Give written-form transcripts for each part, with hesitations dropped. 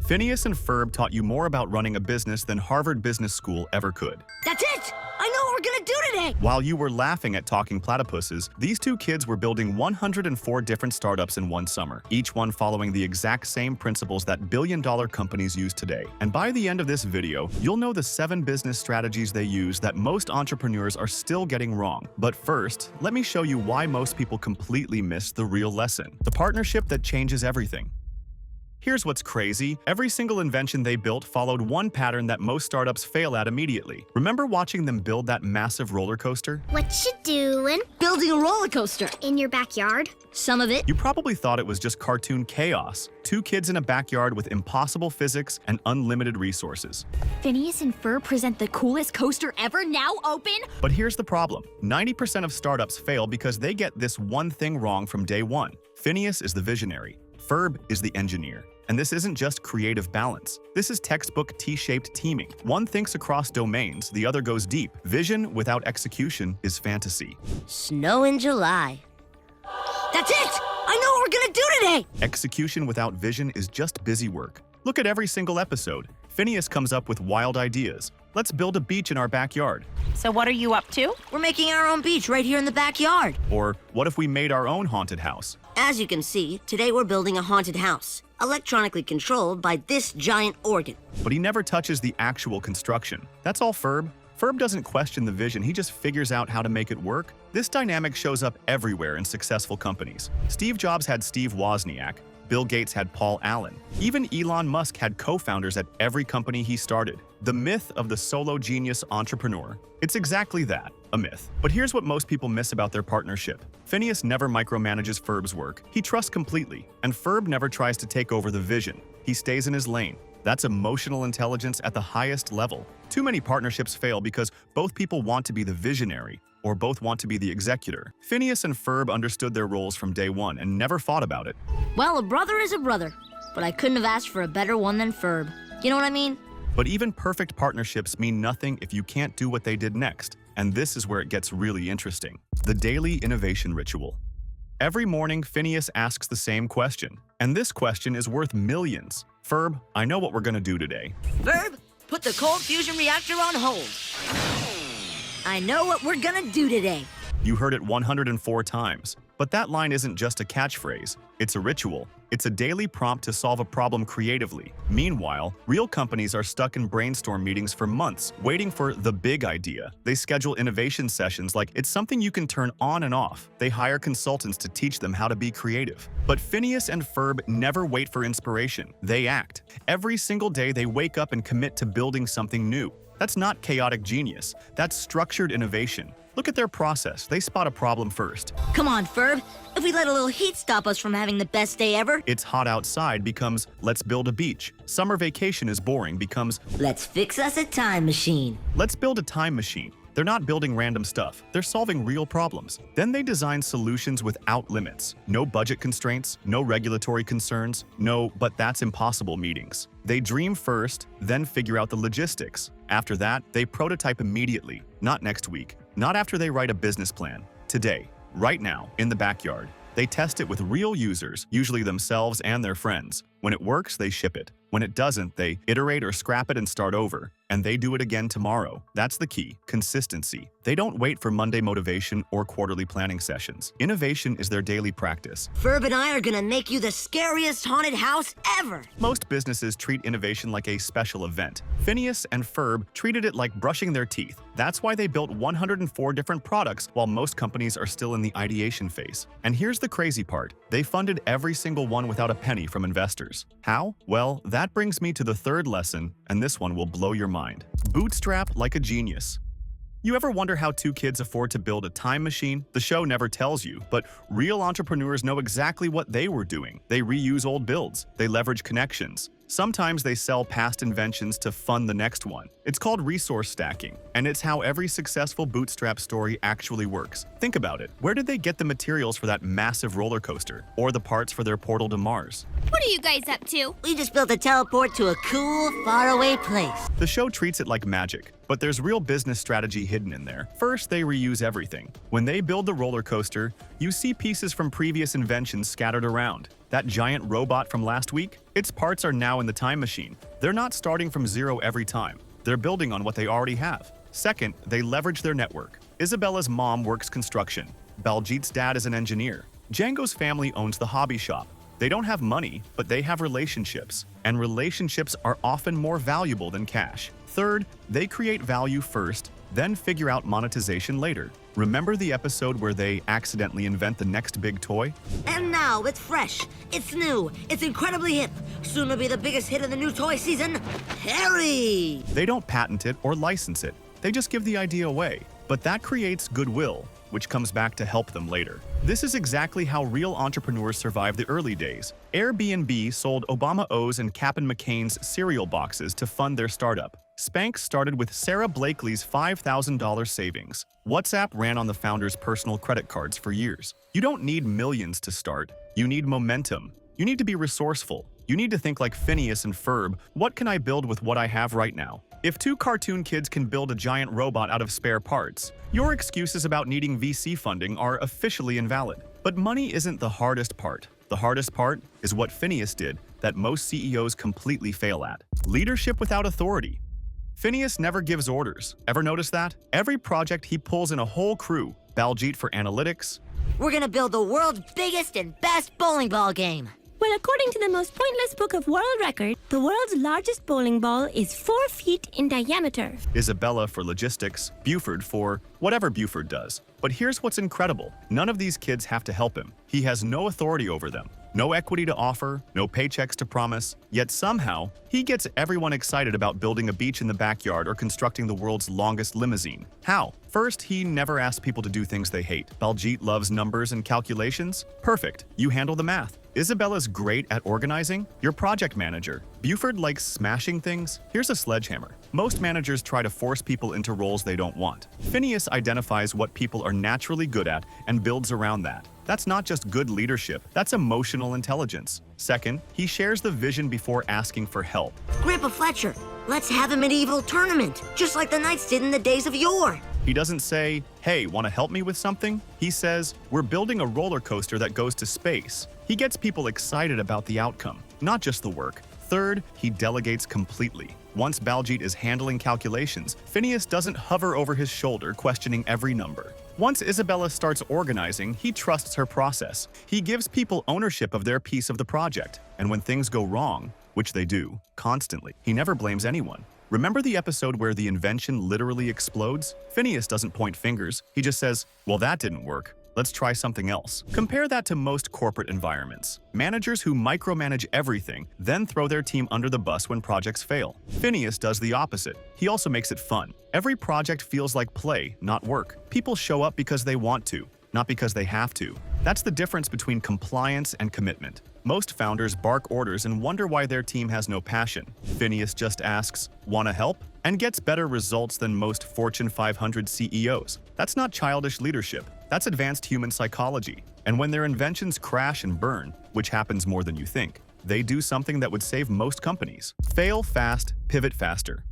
Phineas and Ferb taught you more about running a business than Harvard Business School ever could. That's it! I know what we're gonna do today! While you were laughing at talking platypuses, these two kids were building 104 different startups in one summer, each one following the exact same principles that billion-dollar companies use today. And by the end of this video, you'll know the 7 business strategies they use that most entrepreneurs are still getting wrong. But first, let me show you why most people completely miss the real lesson: the partnership that changes everything. Here's what's crazy. Every single invention they built followed one pattern that most startups fail at immediately. Remember watching them build that massive roller coaster? What you doing? Building a roller coaster. In your backyard? Some of it. You probably thought it was just cartoon chaos. 2 kids in a backyard with impossible physics and unlimited resources. Phineas and Ferb present the coolest coaster ever, now open? But here's the problem. 90% of startups fail because they get this one thing wrong from day one. Phineas is the visionary. Ferb is the engineer. And this isn't just creative balance. This is textbook T-shaped teaming. One thinks across domains, the other goes deep. Vision without execution is fantasy. Snow in July. That's it! I know what we're gonna do today! Execution without vision is just busy work. Look at every single episode. Phineas comes up with wild ideas. Let's build a beach in our backyard. So what are you up to? We're making our own beach right here in the backyard. Or what if we made our own haunted house? As you can see, today we're building a haunted house, electronically controlled by this giant organ. But he never touches the actual construction. That's all Ferb. Ferb doesn't question the vision, he just figures out how to make it work. This dynamic shows up everywhere in successful companies. Steve Jobs had Steve Wozniak. Bill Gates had Paul Allen. Even Elon Musk had co-founders at every company he started. The myth of the solo genius entrepreneur. It's exactly that, a myth. But here's what most people miss about their partnership. Phineas never micromanages Ferb's work. He trusts completely. And Ferb never tries to take over the vision. He stays in his lane. That's emotional intelligence at the highest level. Too many partnerships fail because both people want to be the visionary, or both want to be the executor. Phineas and Ferb understood their roles from day one and never fought about it. Well, a brother is a brother, but I couldn't have asked for a better one than Ferb. You know what I mean? But even perfect partnerships mean nothing if you can't do what they did next. And this is where it gets really interesting. The daily innovation ritual. Every morning, Phineas asks the same question. And this question is worth millions. Ferb, I know what we're gonna do today. Ferb, put the cold fusion reactor on hold. I know what we're gonna do today. You heard it 104 times. But that line isn't just a catchphrase. It's a ritual. It's a daily prompt to solve a problem creatively. Meanwhile, real companies are stuck in brainstorm meetings for months, waiting for the big idea. They schedule innovation sessions like it's something you can turn on and off. They hire consultants to teach them how to be creative. But Phineas and Ferb never wait for inspiration. They act. Every single day they wake up and commit to building something new. That's not chaotic genius. That's structured innovation. Look at their process. They spot a problem first. Come on, Ferb. If we let a little heat stop us from having the best day ever. It's hot outside becomes let's build a beach. Summer vacation is boring becomes Let's fix us a time machine. let's build a time machine. They're not building random stuff. They're solving real problems. Then they design solutions without limits. No budget constraints, no regulatory concerns, no "but that's impossible" meetings. They dream first, then figure out the logistics. After that, they prototype immediately. Not next week. Not after they write a business plan. Today. Right now, in the backyard. They test it with real users, usually themselves and their friends. When it works, they ship it. When it doesn't, they iterate or scrap it and start over. And they do it again tomorrow. That's the key. Consistency. They don't wait for Monday motivation or quarterly planning sessions. Innovation is their daily practice. Ferb and I are gonna make you the scariest haunted house ever. Most businesses treat innovation like a special event. Phineas and Ferb treated it like brushing their teeth. That's why they built 104 different products while most companies are still in the ideation phase. And here's the crazy part. They funded every single one without a penny from investors. How? Well, that brings me to the third lesson, and this one will blow your mind. Bootstrap like a genius. You ever wonder how 2 kids afford to build a time machine? The show never tells you, but real entrepreneurs know exactly what they were doing. They reuse old builds. They leverage connections. Sometimes they sell past inventions to fund the next one. It's called resource stacking, and it's how every successful bootstrap story actually works. Think about it. Where did they get the materials for that massive roller coaster? Or the parts for their portal to Mars? What are you guys up to? We just built a teleport to a cool, faraway place. The show treats it like magic, but there's real business strategy hidden in there. First, they reuse everything. When they build the roller coaster, you see pieces from previous inventions scattered around. That giant robot from last week? Its parts are now in the time machine. They're not starting from zero every time. They're building on what they already have. Second, they leverage their network. Isabella's mom works construction. Baljit's dad is an engineer. Django's family owns the hobby shop. They don't have money, but they have relationships. And relationships are often more valuable than cash. Third, they create value first, then figure out monetization later. Remember the episode where they accidentally invent the next big toy? And now it's fresh, it's new, it's incredibly hip. Soon to be the biggest hit of the new toy season, Harry! They don't patent it or license it. They just give the idea away. But that creates goodwill, which comes back to help them later. This is exactly how real entrepreneurs survive the early days. Airbnb sold Obama O's and Cap'n McCain's cereal boxes to fund their startup. Spanx started with Sarah Blakely's $5,000 savings. WhatsApp ran on the founder's personal credit cards for years. You don't need millions to start. You need momentum. You need to be resourceful. You need to think like Phineas and Ferb. What can I build with what I have right now? If two cartoon kids can build a giant robot out of spare parts, your excuses about needing VC funding are officially invalid. But money isn't the hardest part. The hardest part is what Phineas did that most CEOs completely fail at. Leadership without authority. Phineas never gives orders. Ever notice that? Every project he pulls in a whole crew. Baljit for analytics. We're gonna build the world's biggest and best bowling ball game. Well, according to the most pointless book of world record, the world's largest bowling ball is 4 feet in diameter. Isabella for logistics. Buford for whatever Buford does. But here's what's incredible. None of these kids have to help him. He has no authority over them. No equity to offer, no paychecks to promise, yet somehow, he gets everyone excited about building a beach in the backyard or constructing the world's longest limousine. How? First, he never asks people to do things they hate. Baljit loves numbers and calculations? Perfect. You handle the math. Isabella's great at organizing? You're project manager. Buford likes smashing things? Here's a sledgehammer. Most managers try to force people into roles they don't want. Phineas identifies what people are naturally good at and builds around that. That's not just good leadership, that's emotional intelligence. Second, he shares the vision before asking for help. Grandpa Fletcher, let's have a medieval tournament, just like the knights did in the days of yore. He doesn't say, hey, want to help me with something? He says, we're building a roller coaster that goes to space. He gets people excited about the outcome, not just the work. Third, he delegates completely. Once Baljit is handling calculations, Phineas doesn't hover over his shoulder questioning every number. Once Isabella starts organizing, he trusts her process. He gives people ownership of their piece of the project. And when things go wrong, which they do, constantly, he never blames anyone. Remember the episode where the invention literally explodes? Phineas doesn't point fingers. He just says, well, that didn't work. Let's try something else. Compare that to most corporate environments. Managers who micromanage everything, then throw their team under the bus when projects fail. Phineas does the opposite. He also makes it fun. Every project feels like play, not work. People show up because they want to, not because they have to. That's the difference between compliance and commitment. Most founders bark orders and wonder why their team has no passion. Phineas just asks, "Wanna help?" and gets better results than most Fortune 500 CEOs. That's not childish leadership. That's advanced human psychology. And when their inventions crash and burn, which happens more than you think, they do something that would save most companies. Fail fast, pivot faster.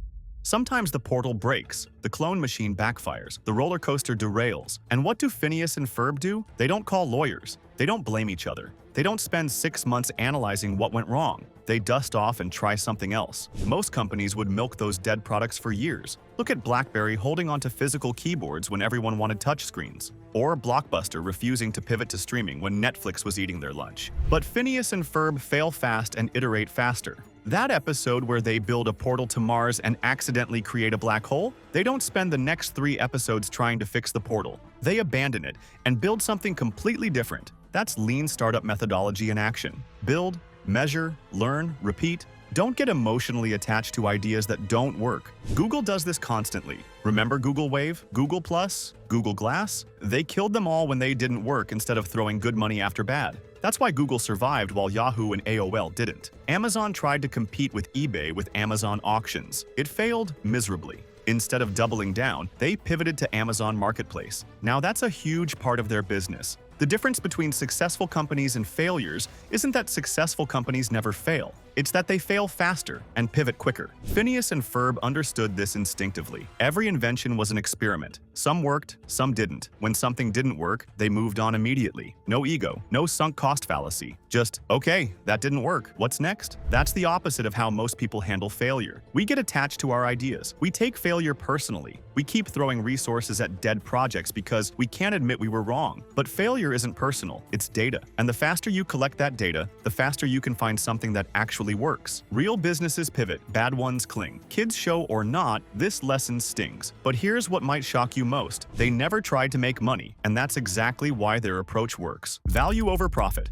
Sometimes the portal breaks, the clone machine backfires, the roller coaster derails. And what do Phineas and Ferb do? They don't call lawyers. They don't blame each other. They don't spend 6 months analyzing what went wrong. They dust off and try something else. Most companies would milk those dead products for years. Look at BlackBerry holding onto physical keyboards when everyone wanted touchscreens. Or Blockbuster refusing to pivot to streaming when Netflix was eating their lunch. But Phineas and Ferb fail fast and iterate faster. That episode where they build a portal to Mars and accidentally create a black hole, they don't spend the next 3 episodes trying to fix the portal. They abandon it and build something completely different. That's lean startup methodology in action. Build, measure, learn, repeat. Don't get emotionally attached to ideas that don't work. Google does this constantly. Remember Google Wave, Google Plus, Google Glass? They killed them all when they didn't work instead of throwing good money after bad. That's why Google survived while Yahoo and AOL didn't. Amazon tried to compete with eBay with Amazon auctions. It failed miserably. Instead of doubling down, they pivoted to Amazon Marketplace. Now that's a huge part of their business. The difference between successful companies and failures isn't that successful companies never fail. It's that they fail faster and pivot quicker. Phineas and Ferb understood this instinctively. Every invention was an experiment. Some worked, some didn't. When something didn't work, they moved on immediately. No ego, no sunk cost fallacy. Just, okay, that didn't work. What's next? That's the opposite of how most people handle failure. We get attached to our ideas. We take failure personally. We keep throwing resources at dead projects because we can't admit we were wrong. But failure isn't personal, it's data. And the faster you collect that data, the faster you can find something that actually works. Real businesses pivot, bad ones cling. Kids show or not, this lesson stings. But here's what might shock you most. They never tried to make money, and that's exactly why their approach works. Value over profit.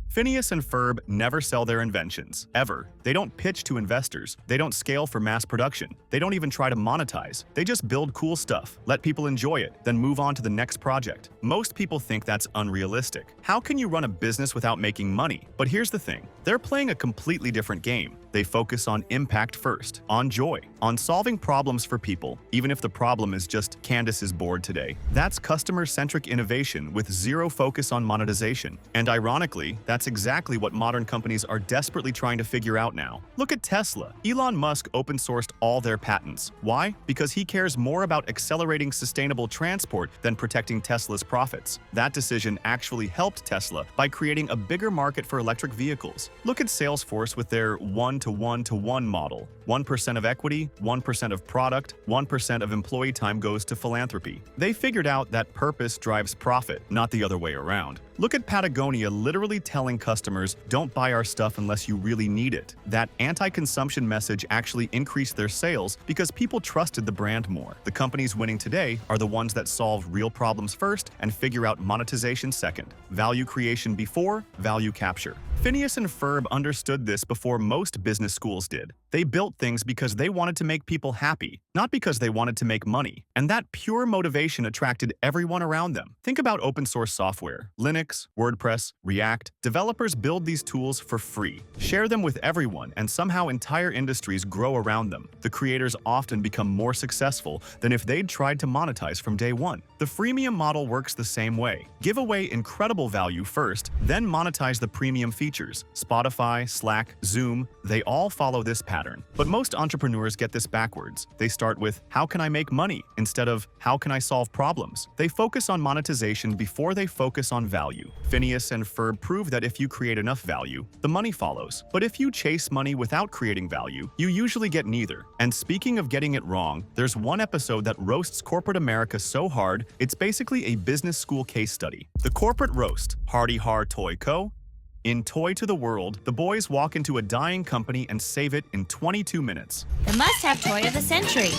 Phineas and Ferb never sell their inventions, ever. They don't pitch to investors. They don't scale for mass production. They don't even try to monetize. They just build cool stuff, let people enjoy it, then move on to the next project. Most people think that's unrealistic. How can you run a business without making money? But here's the thing. They're playing a completely different game. They focus on impact first, on joy, on solving problems for people, even if the problem is just Candace is bored today. That's customer-centric innovation with zero focus on monetization. And ironically, that's exactly what modern companies are desperately trying to figure out now. Look at Tesla. Elon Musk open-sourced all their patents. Why? Because he cares more about accelerating sustainable transport than protecting Tesla's profits. That decision actually helped Tesla by creating a bigger market for electric vehicles. Look at Salesforce with their 1-to-1-to-1 model. 1% of equity, 1% of product, 1% of employee time goes to philanthropy. They figured out that purpose drives profit, not the other way around. Look at Patagonia literally telling customers, don't buy our stuff unless you really need it. That anti-consumption message actually increased their sales because people trusted the brand more. The companies winning today are the ones that solve real problems first and figure out monetization second. Value creation before, value capture. Phineas and Ferb understood this before most business schools did. They built things because they wanted to make people happy, not because they wanted to make money. And that pure motivation attracted everyone around them. Think about open source software. Linux, WordPress, React. Developers build these tools for free, share them with everyone, and somehow entire industries grow around them. The creators often become more successful than if they'd tried to monetize from day one. The freemium model works the same way. Give away incredible value first, then monetize the premium features. Spotify, Slack, Zoom, they all follow this pattern. But most entrepreneurs get this backwards. They start with, how can I make money? Instead of, how can I solve problems? They focus on monetization before they focus on value. Phineas and Ferb prove that if you create enough value, the money follows. But if you chase money without creating value, you usually get neither. And speaking of getting it wrong, there's one episode that roasts corporate America so hard, it's basically a business school case study. The corporate roast, Hardy Har Toy Co. In Toy to the World, the boys walk into a dying company and save it in 22 minutes. The must-have toy of the century.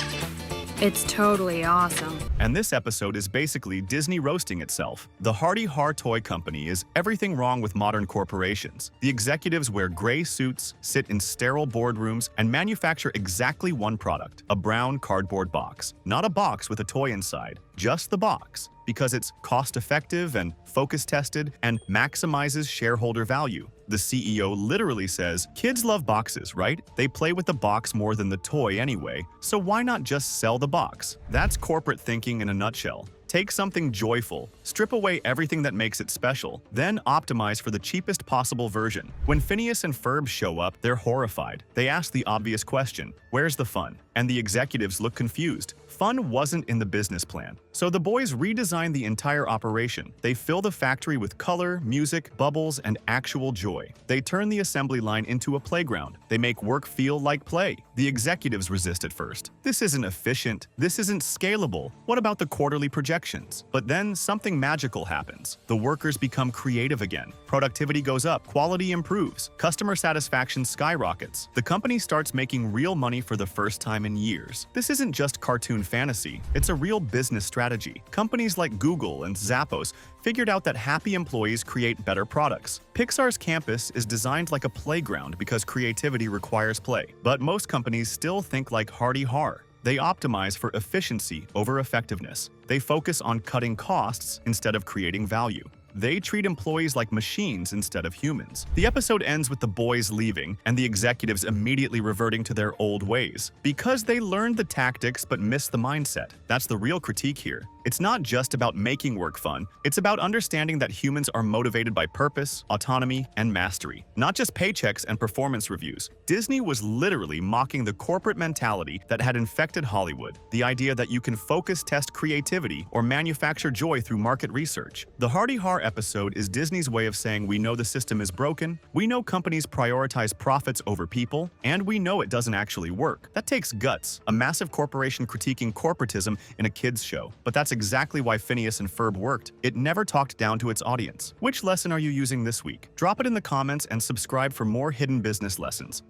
It's totally awesome. And this episode is basically Disney roasting itself. The Hardy Har Toy Company is everything wrong with modern corporations. The executives wear gray suits, sit in sterile boardrooms, and manufacture exactly one product, a brown cardboard box. Not a box with a toy inside, just the box. Because it's cost-effective and focus-tested and maximizes shareholder value. The CEO literally says, kids love boxes, right? They play with the box more than the toy anyway, so why not just sell the box? That's corporate thinking in a nutshell. Take something joyful, strip away everything that makes it special, then optimize for the cheapest possible version. When Phineas and Ferb show up, they're horrified. They ask the obvious question, where's the fun? And the executives look confused. Fun wasn't in the business plan. So the boys redesign the entire operation. They fill the factory with color, music, bubbles, and actual joy. They turn the assembly line into a playground. They make work feel like play. The executives resist at first. This isn't efficient. This isn't scalable. What about the quarterly projections? But then something magical happens. The workers become creative again. Productivity goes up, quality improves, customer satisfaction skyrockets. The company starts making real money for the first time in years. This isn't just cartoon fantasy, it's a real business strategy. Companies like Google and Zappos figured out that happy employees create better products. Pixar's campus is designed like a playground because creativity requires play. But most companies still think like Hardy Har. They optimize for efficiency over effectiveness. They focus on cutting costs instead of creating value. They treat employees like machines instead of humans. The episode ends with the boys leaving and the executives immediately reverting to their old ways because they learned the tactics but missed the mindset. That's the real critique here. It's not just about making work fun, it's about understanding that humans are motivated by purpose, autonomy, and mastery, not just paychecks and performance reviews. Disney was literally mocking the corporate mentality that had infected Hollywood, the idea that you can focus test creativity or manufacture joy through market research. The Hardy Har episode is Disney's way of saying we know the system is broken, we know companies prioritize profits over people, and we know it doesn't actually work. That takes guts, a massive corporation critiquing corporatism in a kids show. But that's exactly why Phineas and Ferb worked. It never talked down to its audience. Which lesson are you using this week? Drop it in the comments and subscribe for more hidden business lessons.